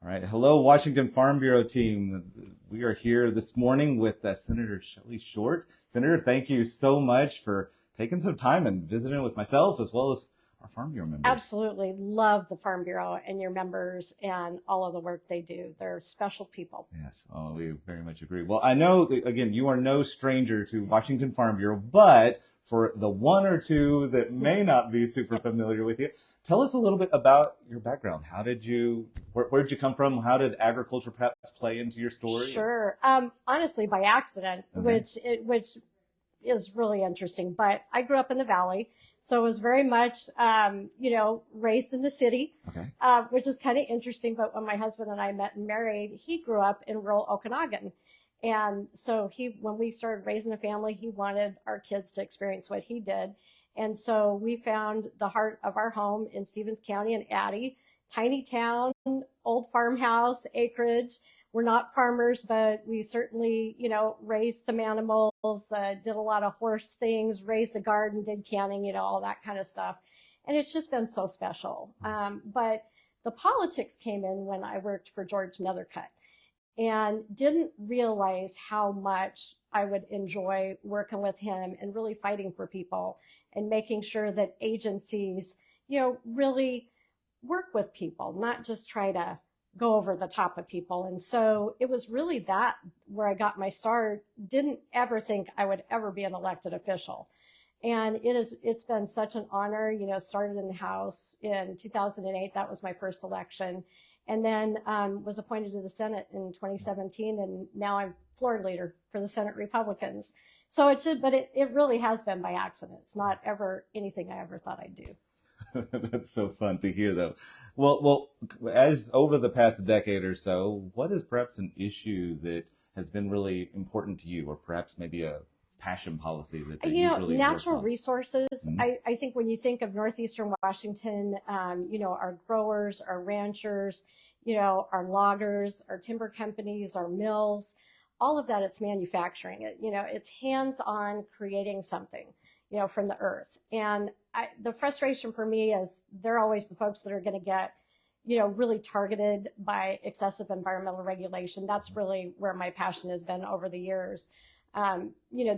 All right. Hello, Washington Farm Bureau team. We are here this morning with Senator Shelly Short. Senator, thank you so much for taking some time and visiting with myself as well as our Farm Bureau members. Absolutely love the Farm Bureau and your members and all of the work they do. They're special people. Yes, oh, we very much agree. Well, I know, again, you are no stranger to Washington Farm Bureau, but for the one or two that may not be super familiar with you, tell us a little bit about your background. How did you, where did you come from? How did agriculture perhaps play into your story? Sure. Honestly, by accident, Okay. which is really interesting. But I grew up in the valley, so I was very much, raised in the city, Okay. which is kind of interesting. But when my husband and I met and married, he grew up in rural Okanagan. And so when we started raising a family, he wanted our kids to experience what he did. And so we found the heart of our home in Stevens County in Addie, tiny town, old farmhouse, acreage. We're not farmers, but we certainly, raised some animals, did a lot of horse things, raised a garden, did canning, all that kind of stuff. And it's just been so special. But the politics came in when I worked for George Nethercutt and didn't realize how much I would enjoy working with him and really fighting for people and making sure that agencies, really work with people, not just try to go over the top of people. And so it was really that where I got my start. Didn't ever think I would ever be an elected official. And it's been such an honor, started in the House in 2008. That was my first election. And then was appointed to the Senate in 2017. And now I'm floor leader for the Senate Republicans. So it really has been by accident. It's not ever anything I ever thought I'd do. That's so fun to hear, though. Well, as over the past decade or so, what is perhaps an issue that has been really important to you, or perhaps maybe a passion policy that you've really worked natural on? resources. Mhm. I think when you think of northeastern Washington, our growers, our ranchers, our loggers, our timber companies, our mills, all of that, it's manufacturing. It's hands-on creating something, from the earth. And the frustration for me is they're always the folks that are going to get, really targeted by excessive environmental regulation. That's really where my passion has been over the years.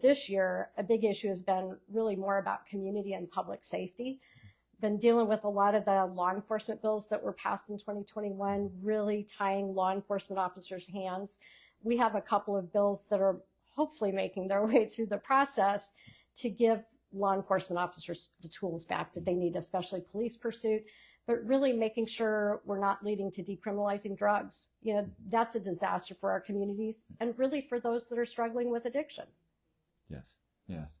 This year, a big issue has been really more about community and public safety. Been dealing with a lot of the law enforcement bills that were passed in 2021, really tying law enforcement officers' hands. We have a couple of bills that are hopefully making their way through the process to give law enforcement officers the tools back that they need, especially police pursuit, but really making sure we're not leading to decriminalizing drugs. That's a disaster for our communities and really for those that are struggling with addiction. Yes, yes.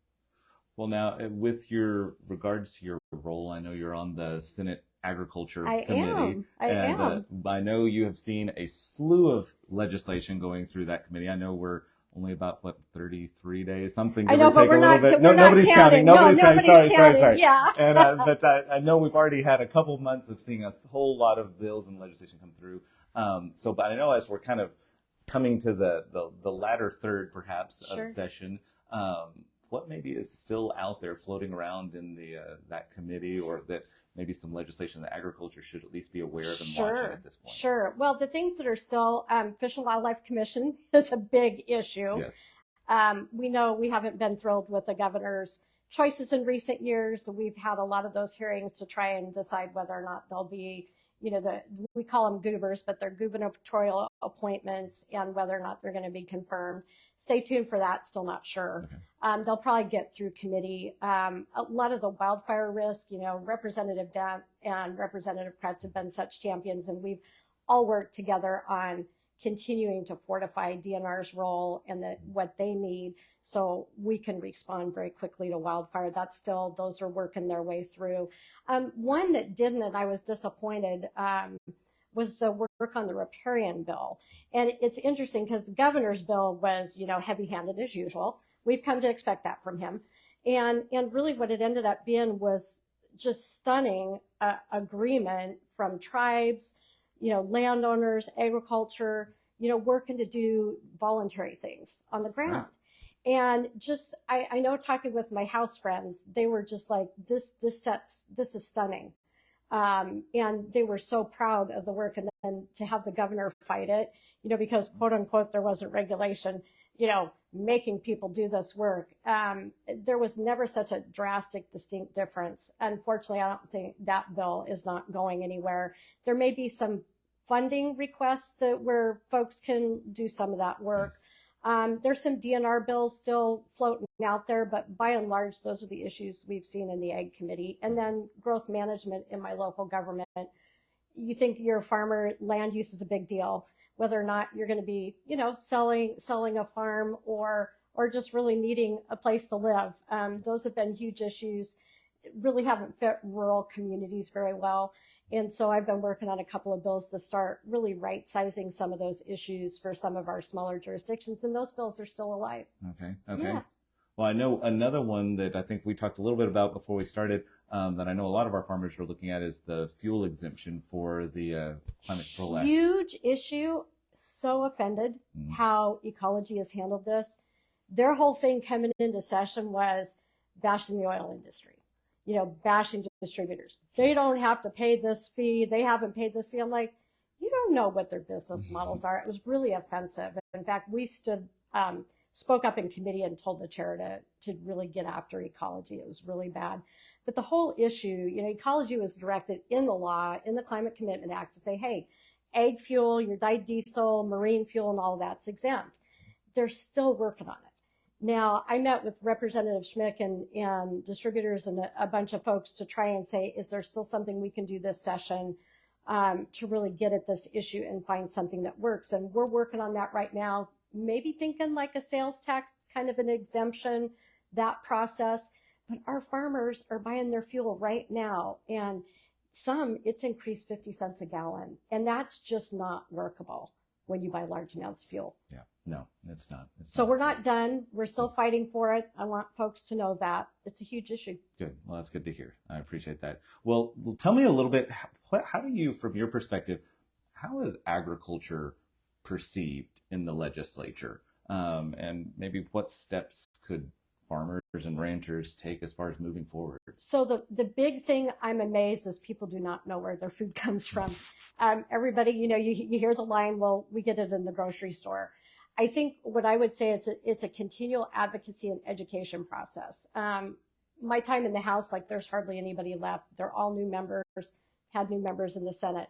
Well, now, with your regards to your role, I know you're on the Senate Agriculture Committee. I am. I know you have seen a slew of legislation going through that committee. I know we're only about, 33 days, something, I give know, or but take a little bit. No, we're not nobody's counting. counting. Nobody's counting. Nobody's Sorry, counting. sorry. Yeah. And but I know we've already had a couple months of seeing a whole lot of bills and legislation come through. But I know as we're kind of coming to the latter third, perhaps, of Sure. session, what maybe is still out there floating around in the that committee, or that maybe some legislation that agriculture should at least be aware of and watching at this point? Sure. Well, the things that are still, Fish and Wildlife Commission is a big issue. Yes. We know we haven't been thrilled with the governor's choices in recent years. We've had a lot of those hearings to try and decide whether or not they'll be, we call them goobers, but they're gubernatorial appointments, and whether or not they're going to be confirmed. Stay tuned for that. Still not sure. Okay. They'll probably get through committee. A lot of the wildfire risk, Representative Dent and Representative Kretz have been such champions, and we've all worked together on continuing to fortify DNR's role and what they need so we can respond very quickly to wildfire. Those are working their way through. One that didn't, and I was disappointed, was the work on the riparian bill. And it's interesting because the governor's bill was, heavy-handed as usual. We've come to expect that from him. And really what it ended up being was just stunning agreement from tribes, landowners, agriculture, working to do voluntary things on the ground. Right. And just, I know talking with my house friends, they were just like, this is stunning. And they were so proud of the work. And then to have the governor fight it, because quote unquote, there wasn't regulation, making people do this work. There was never such a drastic, distinct difference. Unfortunately, I don't think that bill is not going anywhere. There may be some funding requests where folks can do some of that work. There's some DNR bills still floating out there, but by and large, those are the issues we've seen in the Ag Committee. And then growth management in my local government. You think you're a farmer, land use is a big deal. Whether or not you're going to be, selling a farm or just really needing a place to live. Those have been huge issues. Really haven't fit rural communities very well. And so I've been working on a couple of bills to start really right sizing some of those issues for some of our smaller jurisdictions. And those bills are still alive. Okay. Okay. Yeah. Well, I know another one that I think we talked a little bit about before we started, that I know a lot of our farmers are looking at is the fuel exemption for the Climate Control Act. Huge issue. So offended how ecology has handled this. Their whole thing coming into session was bashing the oil industry, bashing distributors. They don't have to pay this fee. They haven't paid this fee. I'm like, you don't know what their business models are. It was really offensive. In fact, we spoke up in committee and told the chair to really get after ecology. It was really bad. But the whole issue, ecology was directed in the law, in the Climate Commitment Act, to say, hey, ag fuel, your dyed diesel, marine fuel, and all of that's exempt. They're still working on it. Now, I met with Representative Schmick and distributors and a bunch of folks to try and say, is there still something we can do this session to really get at this issue and find something that works? And we're working on that right now, maybe thinking like a sales tax, kind of an exemption, that process. But our farmers are buying their fuel right now. And it's increased 50 cents a gallon. And that's just not workable when you buy large amounts of fuel. Yeah, no, it's not. So we're not done. We're still fighting for it. I want folks to know that. It's a huge issue. Good. Well, that's good to hear. I appreciate that. Well, tell me a little bit, how do you, from your perspective, how is agriculture perceived in the legislature? And maybe what steps could farmers and ranchers take as far as moving forward? So the big thing I'm amazed is people do not know where their food comes from. Everybody, you hear the line, well, we get it in the grocery store. I think what I would say is it's a continual advocacy and education process. My time in the House, there's hardly anybody left. They're all new members, had new members in the Senate.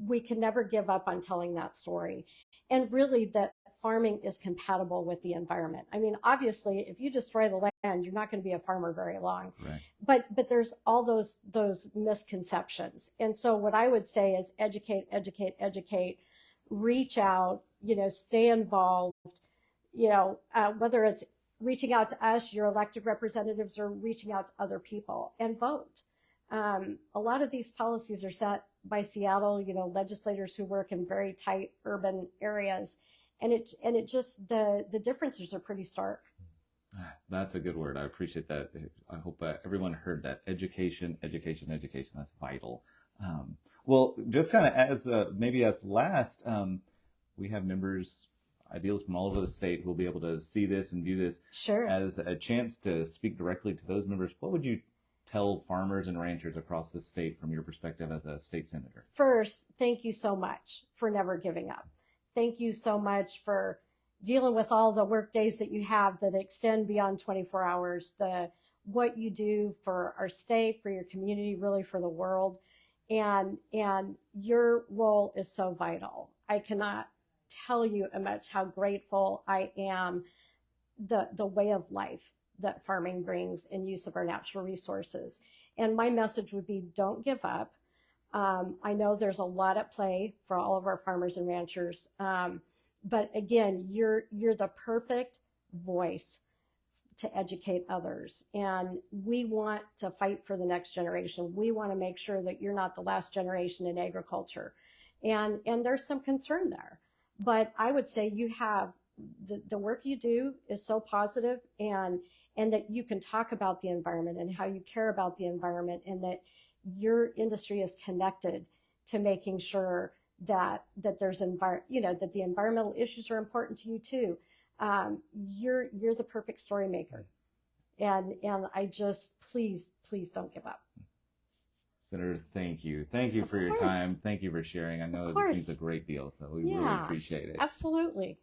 We can never give up on telling that story. And really that farming is compatible with the environment. I mean, obviously, if you destroy the land, you're not going to be a farmer very long. Right. But there's all those misconceptions. And so what I would say is educate, reach out, stay involved, whether it's reaching out to us, your elected representatives, or reaching out to other people, and vote. A lot of these policies are set by Seattle, legislators who work in very tight urban areas. And it just, the differences are pretty stark. That's a good word. I appreciate that. I hope everyone heard that. Education. That's vital. Well, just kind of as maybe as last, we have members, idealists from all over the state who will be able to see this and view this. Sure. As a chance to speak directly to those members. What would you tell farmers and ranchers across the state from your perspective as a state senator? First, thank you so much for never giving up. Thank you so much for dealing with all the work days that you have that extend beyond 24 hours, what you do for our state, for your community, really for the world. And your role is so vital. I cannot tell you much how grateful I am the way of life that farming brings in use of our natural resources. And my message would be, don't give up. I know there's a lot at play for all of our farmers and ranchers. But again, you're the perfect voice to educate others. And we want to fight for the next generation. We want to make sure that you're not the last generation in agriculture. And there's some concern there. But I would say you have the work you do is so positive, and that you can talk about the environment and how you care about the environment, and that your industry is connected to making sure that there's that the environmental issues are important to you too. You're the perfect story maker. And I just, please don't give up. Senator, thank you. Thank you Of for your course. time. Thank you for sharing. I Of know this means a course. great deal, so we really Yeah, appreciate it. absolutely.